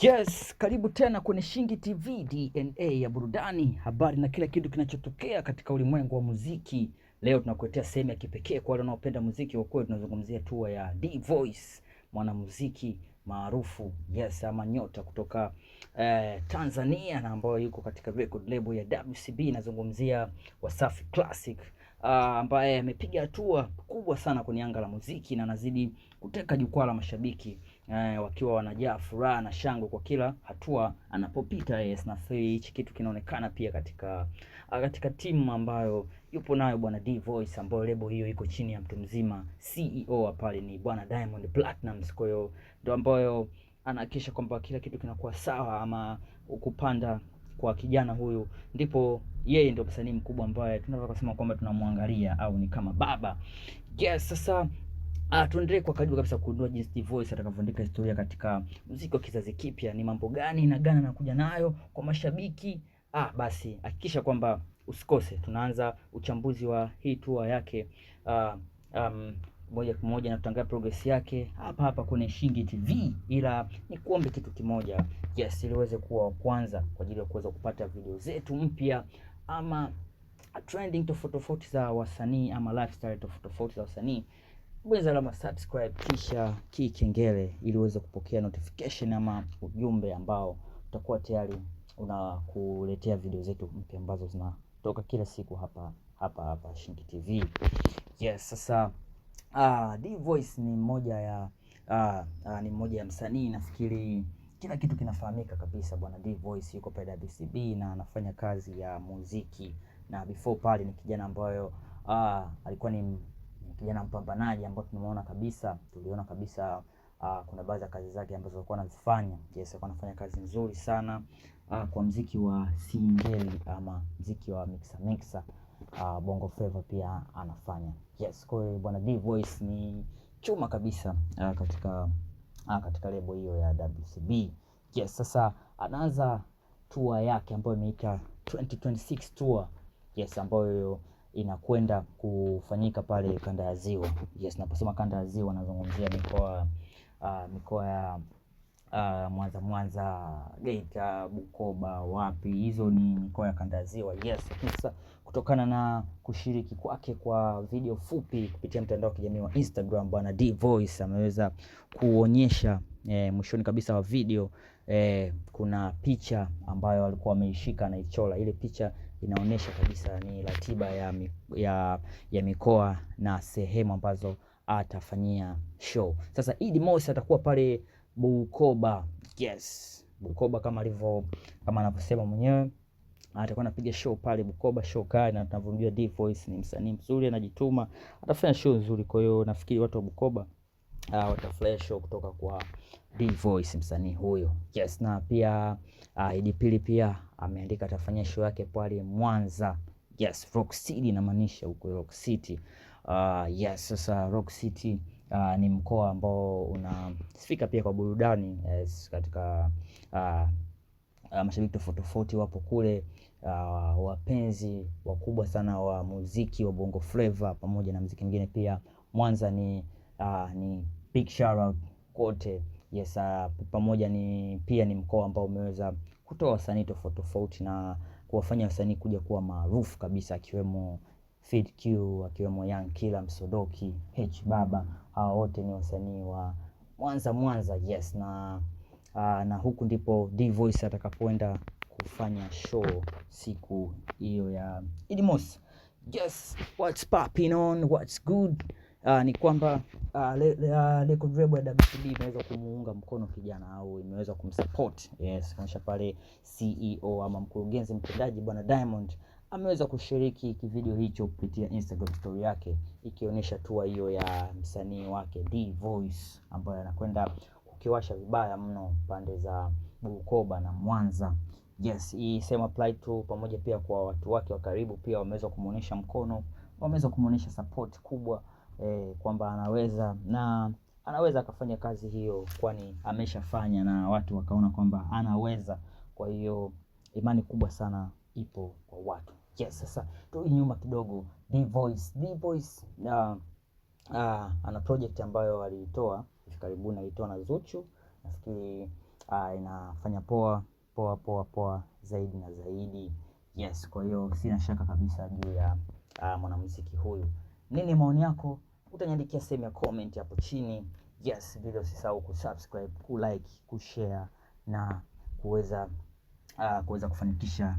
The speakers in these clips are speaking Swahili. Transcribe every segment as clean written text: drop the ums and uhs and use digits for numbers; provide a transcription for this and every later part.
Yes, karibu tena kwenye Shingi TV, DNA ya burudani, habari na kila kitu kinachotokea katika ulimwengu wa muziki. Leo tunakuletea sehemu ya kipekee kwa wale wanaopenda muziki wa kweli. Tunazungumzia tour ya D Voice, mwanamuziki maarufu, yes, ama nyota kutoka Tanzania na ambayo yuko katika record label ya WCB. Nazungumzia Wasafi Classic, ambaye amepiga hatua kubwa sana kwenye anga la muziki na anazidi kuteka jukwaa la mashabiki wakiwa wanajaa furaha na shangwe kwa kila hatua anapopita. Yes, na hichi kitu kinaonekana pia katika timu ambayo yupo nayo bwana D Voice, ambayo lebo hiyo iko chini ya mtu mzima. CEO pale ni bwana Diamond Platnumz. Kwa hiyo ndio ambayo anahakikisha kwamba kila kitu kinakuwa sawa, ama kupanda kwa kijana huyu, ndipo yeye ndio msanii mkubwa ambaye tunaweza kusema kwamba tunamwangalia au ni kama baba. Yes, sasa tuendelee kwa karibu kabisa kujua jinsi D Voice atakavyoandika historia katika muziki wa kizazi kipya. Ni mambo gani na gani anakuja nayo kwa mashabiki? Basi hakikisha kwamba usikose. Tunaanza uchambuzi wa hii tour yake moja kwa moja na tutangaza progress yake hapa kwenye Shingi TV. Ila ni kuombe kitu kimoja, yes, ili uweze kuwa wa kwanza kwa ajili ya kuweza kupata video zetu mpya ama trending tofauti za wasanii ama lifestyle tofauti za wasanii. Bonyeza alama subscribe kisha kikengele ili uweze kupokea notification ama ujumbe ambao utakuwa tayari unakuletea video zetu mpya ambazo zinatoka kila siku hapa Shingi TV. Yes, sasa D Voice ni mmoja ya msanii, nafikiri kila kitu kinafahamika kabisa. Bwana D Voice yuko pale WCB na anafanya kazi ya muziki, na before pale ni kijana ambayo alikuwa ni kijana mpambanaji ambao tuliona kabisa kuna baadhi ya kazi zake ambazo alikuwa anazifanya. Yes, alikuwa anafanya kazi nzuri sana kwa muziki wa singeli ama muziki wa mixer bongo flava pia anafanya. Yes, kwa hiyo bwana D Voice ni chuma kabisa katika lebo hiyo ya WCB. Yes, sasa anaanza tour yake ambayo imeita 2026 tour. Yes, ambayo inakwenda kufanyika pale kanda ya Ziwa. Yes, naposema kanda ya Ziwa nazungumzia mikoa ya Mwanza, Geita, Bukoba, wapi, hizo ni mikoa ya kanda ya Ziwa. Yes, sasa kutokana na kushiriki kwake kwa video fupi kupitia mtandao wa kijamii wa Instagram, bwana D Voice ameweza kuonyesha mwishoni kabisa wa video kuna picha ambayo alikuwa ameishika na ichola. Ile picha inaonyesha kabisa ni ratiba ya mikoa na sehemu ambazo atafanyia show. Sasa Idi Mosi atakuwa pale Bukoba. Yes, Bukoba kama anavyosema mwenyewe, atakuwa anapiga show pale Bukoba, show kali, na tunavyomjua D Voice ni msanii mzuri, anajituma, atafanya show nzuri. Kwa hiyo nafikiri watu wa Bukoba watafurahia show kutoka kwa D Voice, msanii huyo. Yes, na pia Idi Pili pia ameandika atafanya show yake pale Mwanza. Yes, Rock City, inamaanisha huko Rock City. Yes, sasa Rock City ni mkoa ambao unasifika pia kwa burudani. Yes, katika mashabiki tofauti wapo kule, wapenzi wakubwa sana wa muziki wa bongo flava pamoja na muziki mwingine pia. Mwanza ni big shout out kote. Yes, pamoja pia ni mkoa ambao umeweza kutoa wasanii tofauti na kuwafanya wasanii kuja kuwa maarufu kabisa, akiwemo Fid Q, akiwemo Young Killer, Msodoki, H Baba. Hao wote ni wasanii wa Mwanza. Yes, na huku ndipo D Voice atakapoenda kufanya show siku hiyo ya Idi Mosi. Yes, what's popping on, what's good? Ni kwamba record label ya WCB imeweza kumuunga mkono kijana au imeweza kumsupport. Yes, kanisha pale CEO ama mkurugenzi mtendaji bwana Diamond ameweza kushiriki kivideo hicho kupitia Instagram story yake, ikionyesha tour hiyo ya msanii wake D Voice ambaye anakwenda kukiwasha vibaya mno pande za Bukoba na Mwanza. Yes, hii same apply to pamoja pia kwa watu wake wa karibu, pia wameweza kumuonesha mkono, wameweza kumuonesha support kubwa kwamba anaweza akafanya kazi hiyo, kwani ameshafanya na watu wakaona kwamba anaweza. Kwa hiyo imani kubwa sana ipo kwa watu. Yes, sasa tu nyuma kidogo, D Voice ana project ambayo alitoa karibuni, alitoa na Zuchu. Nafikiri inafanya poa poa poa poa zaidi na zaidi. Yes, kwa hiyo sina shaka kabisa juu ya mwanamuziki huyu. Nini maoni yako? Utaniandikia sehemu ya comment hapo chini. Yes, video usisahau kusubscribe, kulike, kushare na kuweza kufanikisha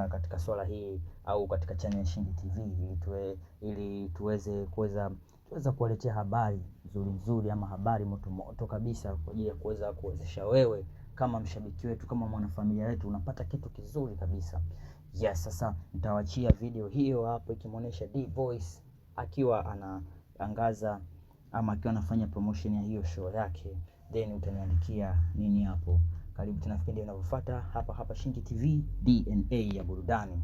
katika swala hii au katika channel ya Shingi TV ili tuweze kuwaletea habari nzuri ama habari moto kabisa kwa ajili ya kuweza kuwezesha wewe kama mshabiki wetu, kama mwanafamilia wetu, unapata kitu kizuri kabisa. Yes, sasa nitawaachia video hiyo hapo ikimuonesha D-Voice akiwa anatangaza ama akiwa anafanya promotion ya hiyo show yake, then utaniandikia nini hapo. Karibu tena vipindi vinavyofuata hapa Shingi TV, DNA ya burudani.